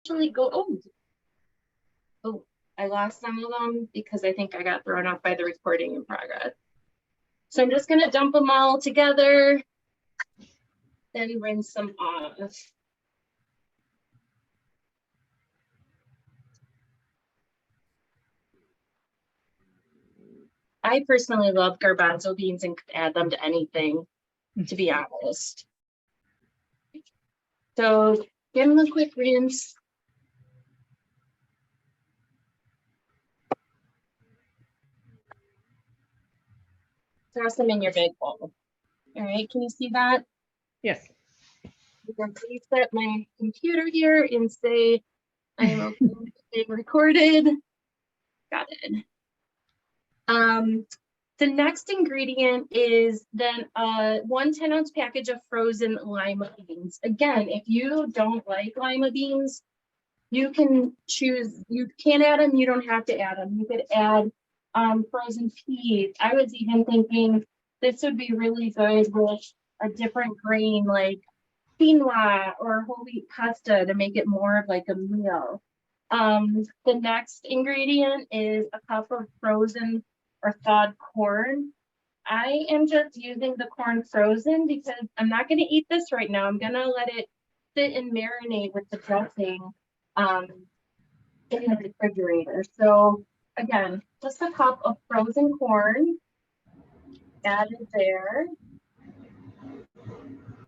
actually go, oh, I lost some of them because I think I got thrown off by the recording in progress. So I'm just gonna dump them all together, then rinse them off. I personally love garbanzo beans and could add them to anything, to be honest. So give them a quick rinse. Toss them in your big bowl. All right, can you see that? Yes. I'm going to reset my computer here and say I'm okay with being recorded. Got it. The next ingredient is then a 1 10-ounce package of frozen lima beans. Again, if you don't like lima beans, you can choose, you can add them, you don't have to add them. You could add frozen peas. I was even thinking this would be really good with a different grain like quinoa or whole wheat pasta to make it more of like a meal. The next ingredient is a cup of frozen or thawed corn. I am just using the corn frozen because I'm not going to eat this right now. I'm going to let it sit and marinate with the dressing in the refrigerator. So again, just a cup of frozen corn added there.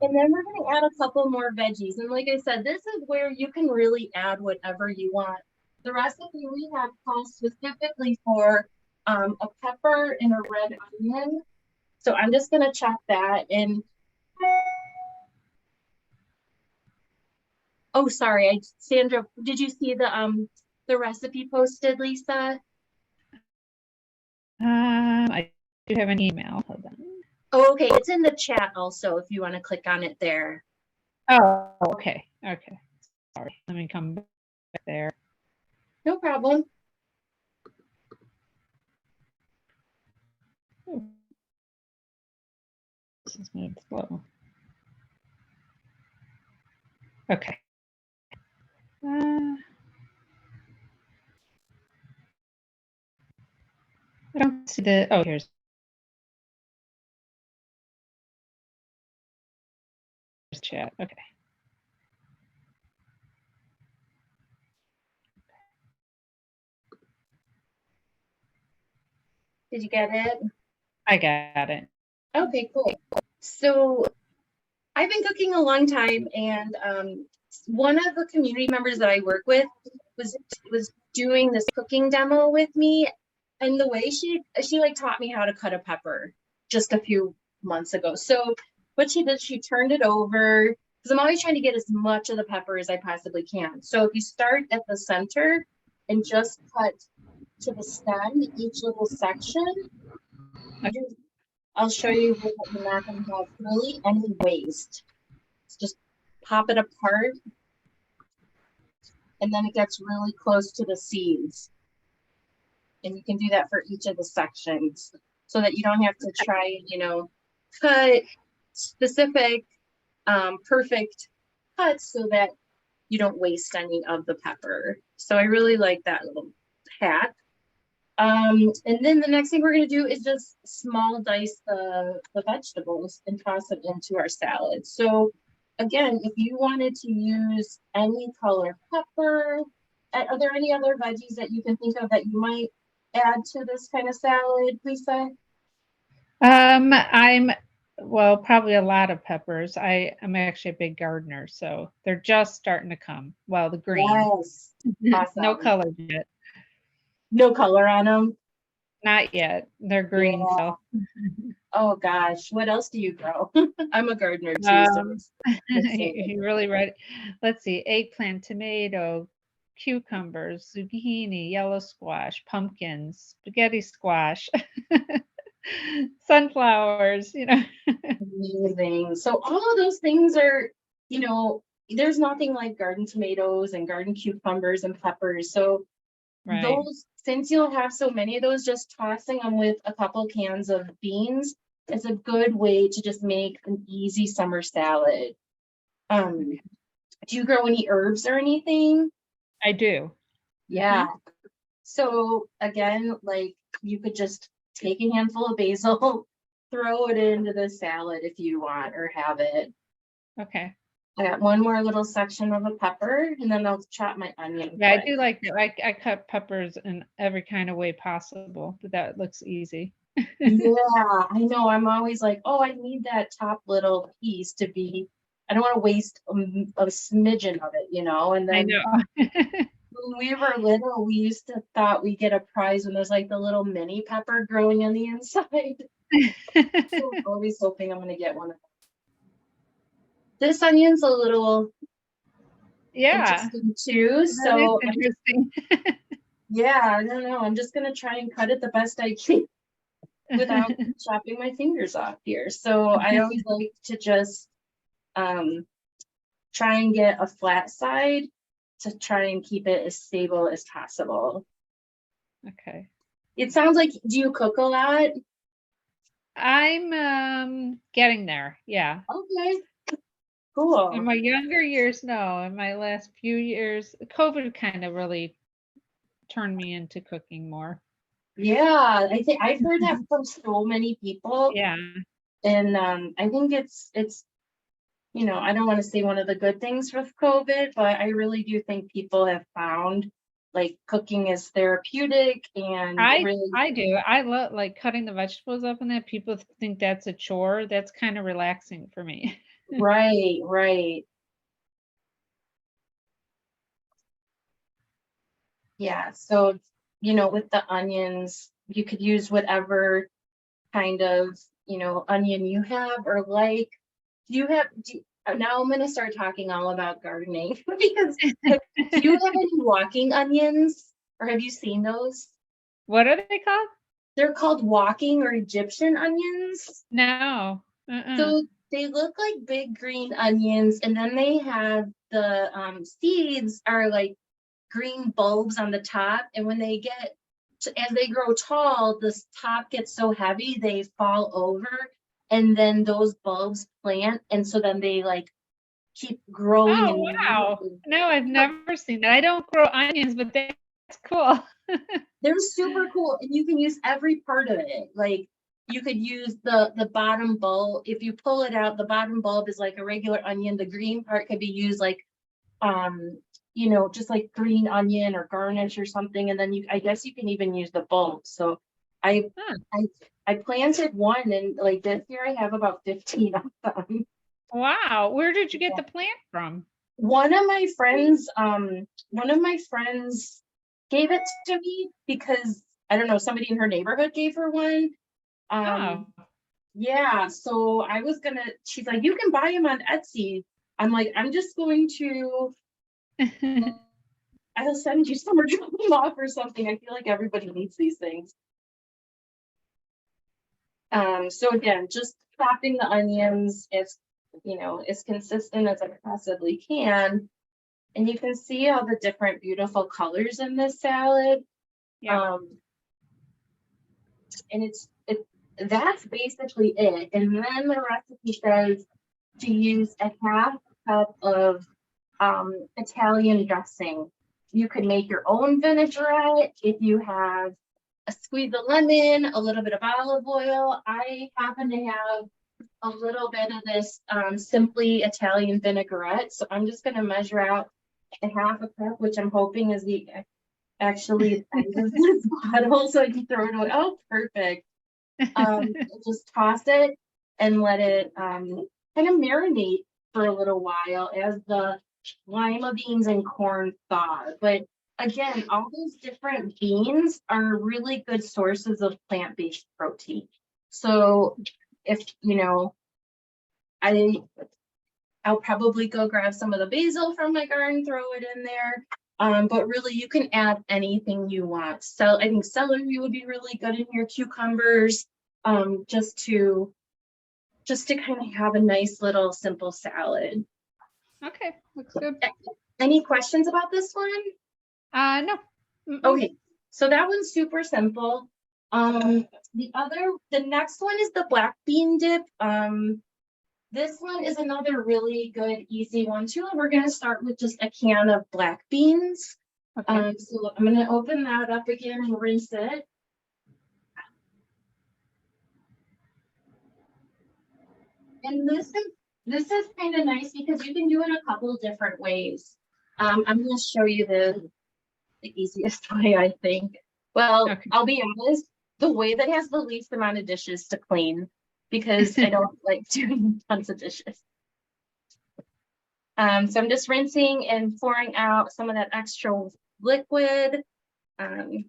And then we're going to add a couple more veggies. And like I said, this is where you can really add whatever you want. The recipe we have calls specifically for a pepper and a red onion. So I'm just going to chop that in. Oh, sorry, Sandra, did you see the recipe posted, Lisa? I do have an email. Hold on. Oh, okay, it's in the chat also if you want to click on it there. Oh, okay. Okay. Sorry. Let me come back there. No problem. This is moved slow. Okay. I don't see the, oh, here's. Chat. Okay. Did you get it? I got it. Okay, cool. So I've been cooking a long time, and one of the community members that I work with was doing this cooking demo with me, and the way she like taught me how to cut a pepper just a few months ago. So what she did, she turned it over because I'm always trying to get as much of the pepper as I possibly can. So if you start at the center and just cut to the stem, each little section, I'll show you what you're not going to have really any waste. Just pop it apart, and then it gets really close to the seeds. And you can do that for each of the sections so that you don't have to try, you know, cut specific, perfect cuts so that you don't waste any of the pepper. So I really like that little hack. And then the next thing we're going to do is just small dice the vegetables and toss it into our salad. So again, if you wanted to use any color pepper, are there any other veggies that you can think of that you might add to this kind of salad, Lisa? Well, probably a lot of peppers. I'm actually a big gardener, so they're just starting to come. Well, the green. Yes. Awesome. No color yet. No color on them? Not yet. They're green. Yeah. So. Oh gosh, what else do you grow? I'm a gardener too. So you really right. Let's see: eggplant, tomato, cucumbers, zucchini, yellow squash, pumpkins, spaghetti squash, sunflowers. You know. Amazing. So all of those things are, you know, there's nothing like garden tomatoes and garden cucumbers and peppers. So right. Those, since you'll have so many of those, just tossing them with a couple cans of beans is a good way to just make an easy summer salad. Do you grow any herbs or anything? I do. Yeah. So again, like you could just take a handful of basil, throw it into the salad if you want or have it. Okay. I got one more little section of a pepper and then I'll chop my onion Yeah, I quick. do like that. I cut peppers in every kind of way possible, but that looks easy. Yeah, I know. I'm always like, oh, I need that top little piece to be, I don't want to waste a smidgen of it, you know? And I then know. when we were little, we used to thought we get a prize when there's like the little mini pepper growing on the inside. So I'm always hoping I'm gonna get one of them. This onion's a little Yeah, interesting too. that is So interesting. yeah, I don't know. I'm just gonna try and cut it the best I can without chopping my fingers off here. So I always like to just try and get a flat side to try and keep it as stable as possible. Okay. It sounds like, do you cook a lot? I'm getting there. Yeah. Okay, In cool. my younger years, no. In my last few years, COVID kind of really turned me into cooking more. Yeah, I think I've heard that from so many people. Yeah. And I think it's I don't want to say one of the good things with COVID, but I really do think people have found like cooking is therapeutic and really I do. I love like cutting the vegetables up and that. People think that's a chore. That's kind of relaxing for me. right, right. Yeah. So, with the onions, you could use whatever kind of, onion you have or like. Now I'm gonna start talking all about gardening because do you have any walking onions or have you seen those? What are they called? They're called walking or Egyptian onions. No. Uh-uh. So they look like big green onions, and then they have the seeds are like green bulbs on the top. And when they as they grow tall, this top gets so heavy they fall over, and then those bulbs plant, and so then they like keep growing Oh, and wow. growing. No, I've never seen that. I don't grow onions, but that's cool. They're super cool, and you can use every part of it. Like you could use the bottom bulb. If you pull it out, the bottom bulb is like a regular onion. The green part could be used like just like green onion or garnish or something. And then I guess you can even use the bulb. So I Huh. I I planted one, and like this year I have about 15 of them. Wow. Where did you get the plant from? One of my friends gave it to me because I don't know, somebody in her neighborhood gave her one. Oh. Yeah, so she's like, you can buy them on Etsy. I'm like, I'm just going to, I'll send you some or drop them off or something. I feel like everybody needs these things. So again, just chopping the onions as consistent as I possibly can. And you can see all the different beautiful colors in this salad. Yeah. And that's basically it. And then the recipe says to use a half cup of Italian dressing. You could make your own vinaigrette if you have a squeeze of lemon, a little bit of olive oil. I happen to have a little bit of this Simply Italian vinaigrette. So I'm just going to measure out a half a cup, which I'm hoping is actually the size of this bottle so I can throw it away. Oh, perfect. Just toss it and let it kind of marinate for a little while as the lima beans and corn thaw. But again, all those different beans are really good sources of plant-based protein. So if I'll probably go grab some of the basil from my garden, throw it in there. But really you can add anything you want. So I think celery would be really good in here, cucumbers, just to kind of have a nice little simple salad. Okay. Looks good. Any questions about this one? No. Mm-mm. Okay, so that one's super simple. The next one is the black bean dip. This one is another really good, easy one too. And we're gonna start with just a can of black beans. Okay. So I'm gonna open that up again and rinse it. And this is kind of nice because you can do it a couple different ways. I'm gonna show you the easiest way, I think. Well, Okay. I'll be honest, the way that has the least amount of dishes to clean because I don't like doing tons of dishes. So I'm just rinsing and pouring out some of that extra liquid. And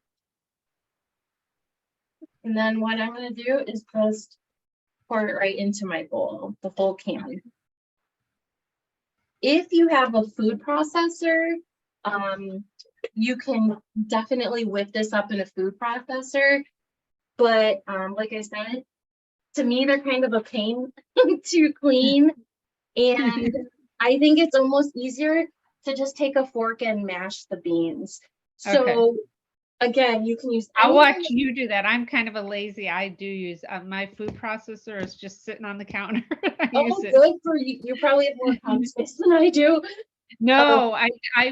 then what I'm gonna do is just pour it right into my bowl, the full can. If you have a food processor, you can definitely whip this up in a food processor. But like I said, to me, they're kind of a pain to clean. And I think it's almost easier to just take a fork and mash the beans. Okay. So again, you can use I'll anything. watch you do that. I'm kind of a lazy. I do use my food processor is just sitting on the counter. I use Oh, it. good for you. You probably have more counter space than I do. No,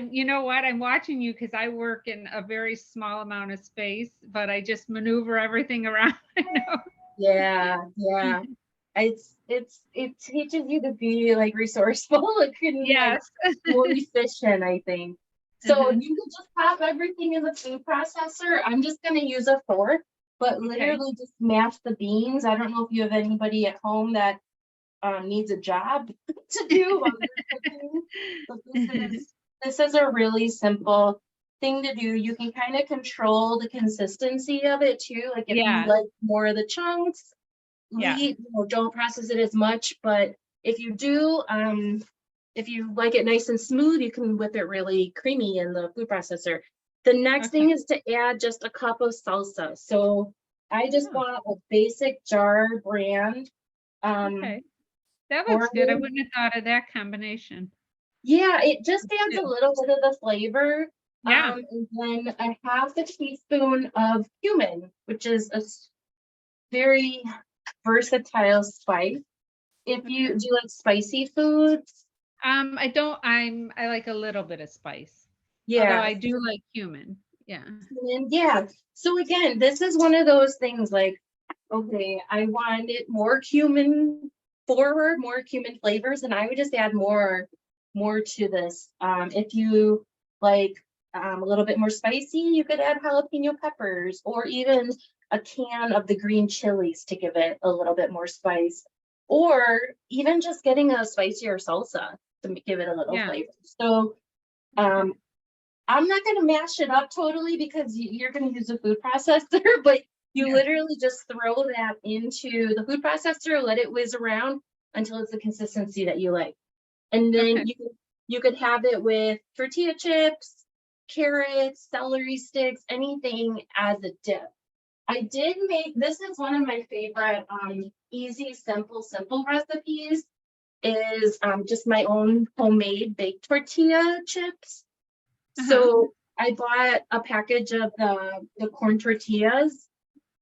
you know what? I'm watching you because I work in a very small amount of space, but I just maneuver everything around. I know. Yeah, yeah. It teaches you to be like resourceful and like Yes. more efficient, I think. So Mhm. you can just pop everything in the food processor. I'm just gonna use a fork, but Okay. literally just mash the beans. I don't know if you have anybody at home that needs a job to do while they're cooking. But this is a really simple thing to do. You can kind of control the consistency of it too. Like if you Yeah. like more of the chunks, Yeah. don't process it as much. But if you do, if you like it nice and smooth, you can whip it really creamy in the food processor. The next Okay. thing is to add just a cup of salsa. So I just Oh, bought a basic jar brand. okay. That looks good. I Oregon. wouldn't have thought of that combination. Yeah, it just adds a Yeah. little bit of the flavor. Yeah. And then a half a teaspoon of cumin, which is a very versatile spice. If you Okay. do like spicy foods, I don't. I like a little bit of spice, although yeah, I do like cumin. Yeah. cumin, yeah. So again, this is one of those things like, okay, I wanted more cumin forward, more cumin flavors, and I would just add more to this. If you like a little bit more spicy, you could add jalapeno peppers or even a can of the green chilies to give it a little bit more spice, or even just getting a spicier salsa to give it a little Yeah. flavor. So Okay. um, I'm not gonna mash it up totally because you're gonna use a food processor, but you Yeah. literally just throw that into the food processor, let it whiz around until it's the consistency that you like. And then Okay. you could have it with tortilla chips, carrots, celery sticks, anything as a dip. I did make this is one of my favorite easy, simple recipes is just my own homemade baked tortilla chips. Uh-huh. So I bought a package of the corn tortillas,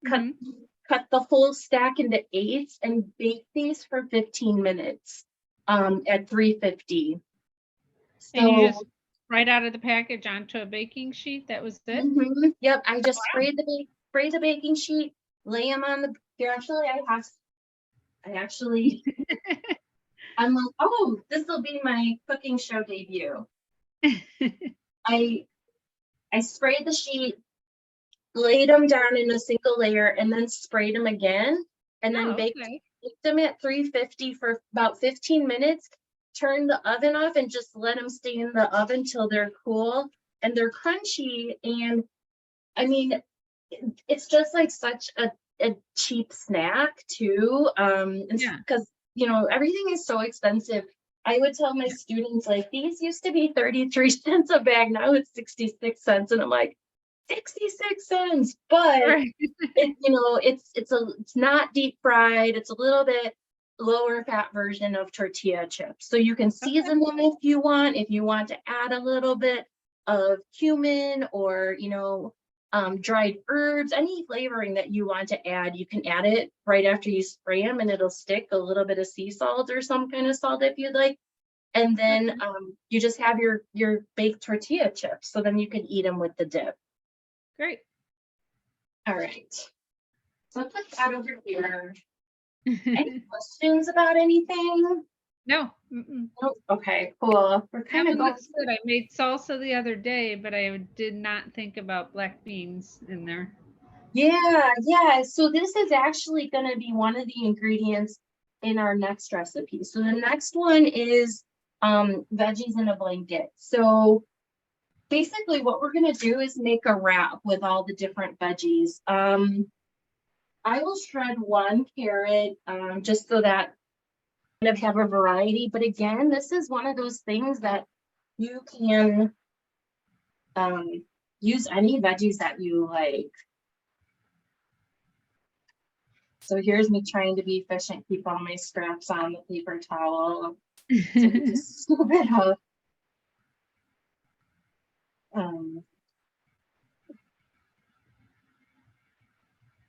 cut Mhm. cut the whole stack into eighths and bake these for 15 minutes at 350. And you So just right out of the package onto a baking sheet, that was it? yep, I just Wow. spray the baking sheet, lay them on the here. Actually, I actually I'm like, oh, this will be my cooking show debut. I I sprayed the sheet, laid them down in a single layer, and then sprayed them again, and then Oh, baked okay. them at 350 for about 15 minutes. Turn the oven off and just let them stay in the oven till they're cool and they're crunchy. And I mean, it's just like such a cheap snack too. Yeah. Because everything is so expensive. I would tell my students like these used to be 33 cents a bag, now it's 66 cents, and I'm like 66 cents, but Right. it's not deep fried. It's a little bit lower fat version of tortilla chips. So you can Okay. season them if you want to add a little bit of cumin or dried herbs, any flavoring that you want to add, you can add it right after you spray them and it'll stick a little bit of sea salt or some kind of salt if you'd like. And then you just have your baked tortilla chips. So then you can eat them with the dip. Great. All right. So I'll put that over here. Any questions about anything? No. Mm-mm. Nope. Okay, cool. We're That kind of one going. looks good. I made salsa the other day, but I did not think about black beans in there. Yeah. So this is actually going to be one of the ingredients in our next recipe. So the next one is veggies in a blanket. So basically what we're going to do is make a wrap with all the different veggies. I will shred one carrot just so that kind of have a variety. But again, this is one of those things that you can use any veggies that you like. So here's me trying to be efficient, keep all my scraps on the paper towel. So we just scoop it up.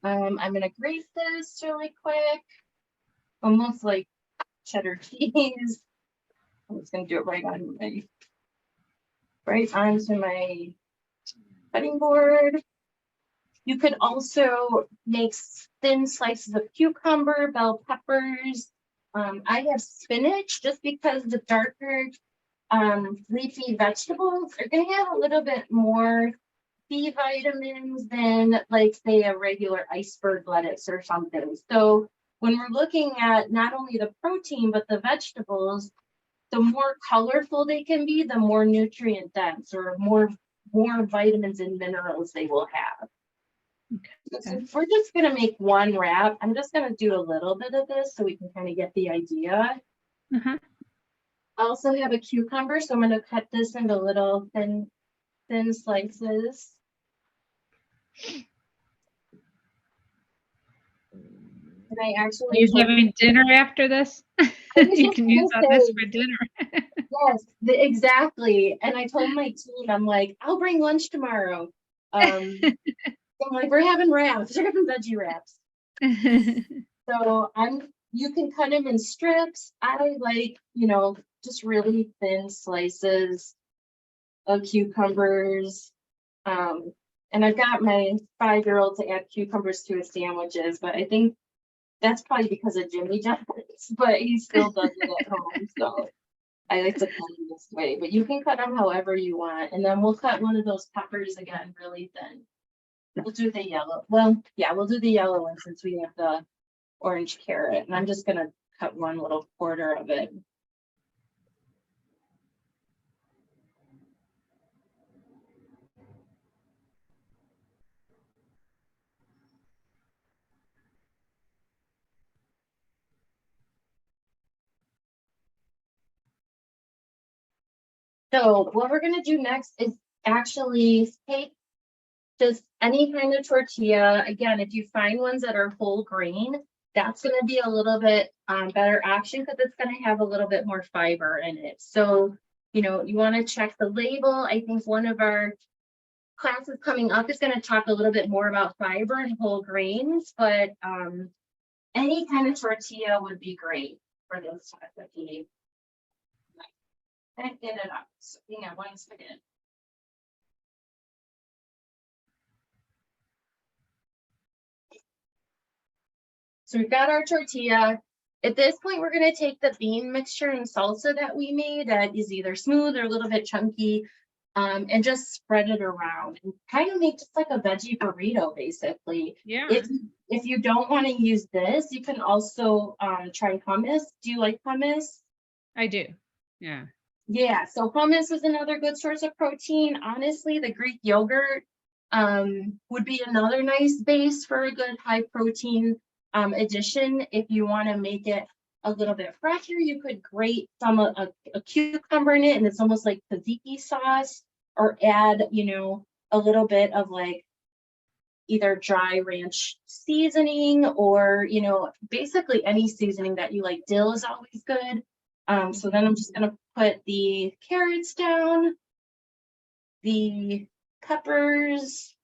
I'm gonna grate this really quick, almost like cheddar cheese. I'm just gonna do it right onto my cutting board. You could also make thin slices of cucumber, bell peppers. I have spinach just because the darker leafy vegetables are going to have a little bit more B vitamins than, like, say, a regular iceberg lettuce or something. So when we're looking at not only the protein, but the vegetables, the more colorful they can be, the more nutrient dense or more vitamins and minerals they will have. Okay. So we're just going to make one wrap. I'm just going to do a little bit of this so we can kind of get the idea. I also have a cucumber, so I'm going to cut this into little thin slices. And I actually— Are you having dinner after this? You can use all this for dinner. Yes, exactly. And I told my team, I'm like, I'll bring lunch tomorrow. I'm like, we're having wraps, we're having veggie wraps. So you can cut them in strips. I like, just really thin slices of cucumbers. And I've got my 5-year-old to add cucumbers to his sandwiches, but I think that's probably because of Jimmy John's, but he still does it at home. So I like to cut them this way, but you can cut them however you want. And then we'll cut one of those peppers again, really thin. We'll do the yellow. Well, yeah, we'll do the yellow one since we have the orange carrot. And I'm just going to cut one little quarter of it. So what we're going to do next is actually take just any kind of tortilla. Again, if you find ones that are whole grain, that's going to be a little bit better option because it's going to have a little bit more fiber in it. So, you want to check the label. I think one of our classes coming up is going to talk a little bit more about fiber and whole grains, but any kind of tortilla would be great for this recipe. And get it up. So, hang on 1 second. So we've got our tortilla. At this point, we're going to take the bean mixture and salsa that we made that is either smooth or a little bit chunky, and just spread it around and kind of make just like a veggie burrito, basically. Yeah. If you don't want to use this, you can also try hummus. Do you like hummus? I do. Yeah. Yeah, so hummus is another good source of protein. Honestly, the Greek yogurt would be another nice base for a good high protein addition. If you want to make it a little bit fresher, you could grate a cucumber in it, and it's almost like tzatziki sauce, or add, a little bit of like either dry ranch seasoning or, basically any seasoning that you like. Dill is always good. So then I'm just going to put the carrots down, the peppers,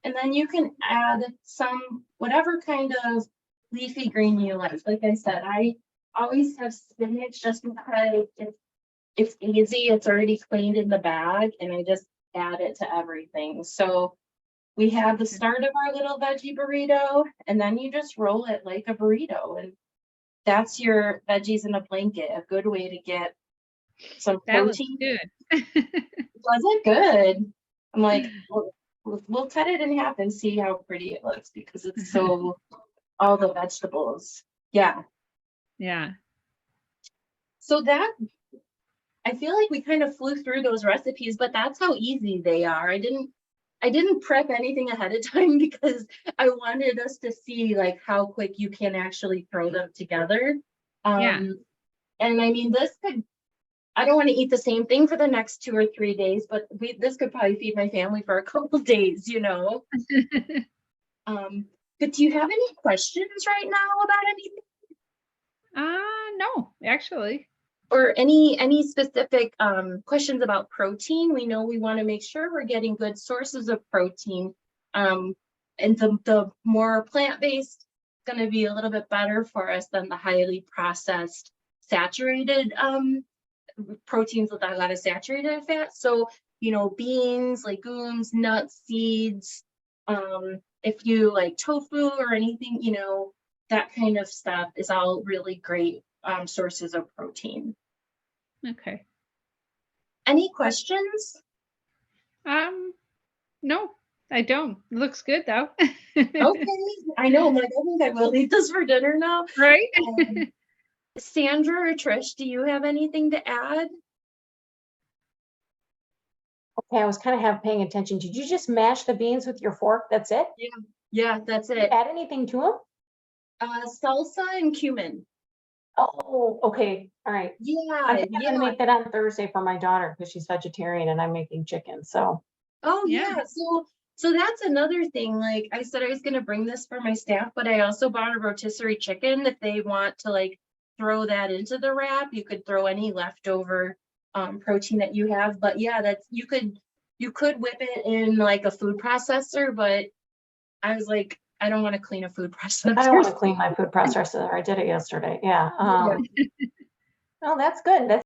and then you can add some whatever kind of leafy green you like. Like I said, I always have spinach just because it's easy. It's already cleaned in the bag and I just add it to everything. So we have the start of our little veggie burrito and then you just roll it like a burrito and that's your veggies in a blanket, a good way to get some That looks protein. good. Wasn't good. I'm like, we'll cut it in half and see how pretty it looks because it's so all the vegetables. Yeah. Yeah. So that I feel like we kind of flew through those recipes, but that's how easy they are. I didn't prep anything ahead of time because I wanted us to see like how quick you can actually throw them together. Yeah. And I mean, I don't want to eat the same thing for the next 2 or 3 days, but this could probably feed my family for a couple days, you know? But do you have any questions right now about anything? No, actually. Or any specific questions about protein? We know we want to make sure we're getting good sources of protein. And the more plant-based going to be a little bit better for us than the highly processed saturated proteins with a lot of saturated fat. So, you know, beans, legumes, nuts, seeds, if you like tofu or anything, you know, that kind of stuff is all really great sources of protein. Okay. Any questions? No, I don't. It looks good though. Okay, I know, like, I think I will eat this for dinner now. Right? Sandra or Trish, do you have anything to add? Okay, I was kind of half paying attention. Did you just mash the beans with your fork? That's it? Yeah, that's Did you it. add anything to them? Salsa and cumin. Oh, okay. All right. I Yeah, think I'm yeah. gonna make that on Thursday for my daughter because she's vegetarian and I'm making chicken. So Oh Yeah. yeah. So that's another thing. Like I said, I was gonna bring this for my staff, but I also bought a rotisserie chicken if they want to like throw that into the wrap. You could throw any leftover protein that you have. But yeah, that's you could whip it in like a food processor, but I was like, I don't want to clean a food processor. I don't want to clean my food processor. I did it yesterday. Yeah. Yeah. Oh, that's good. That's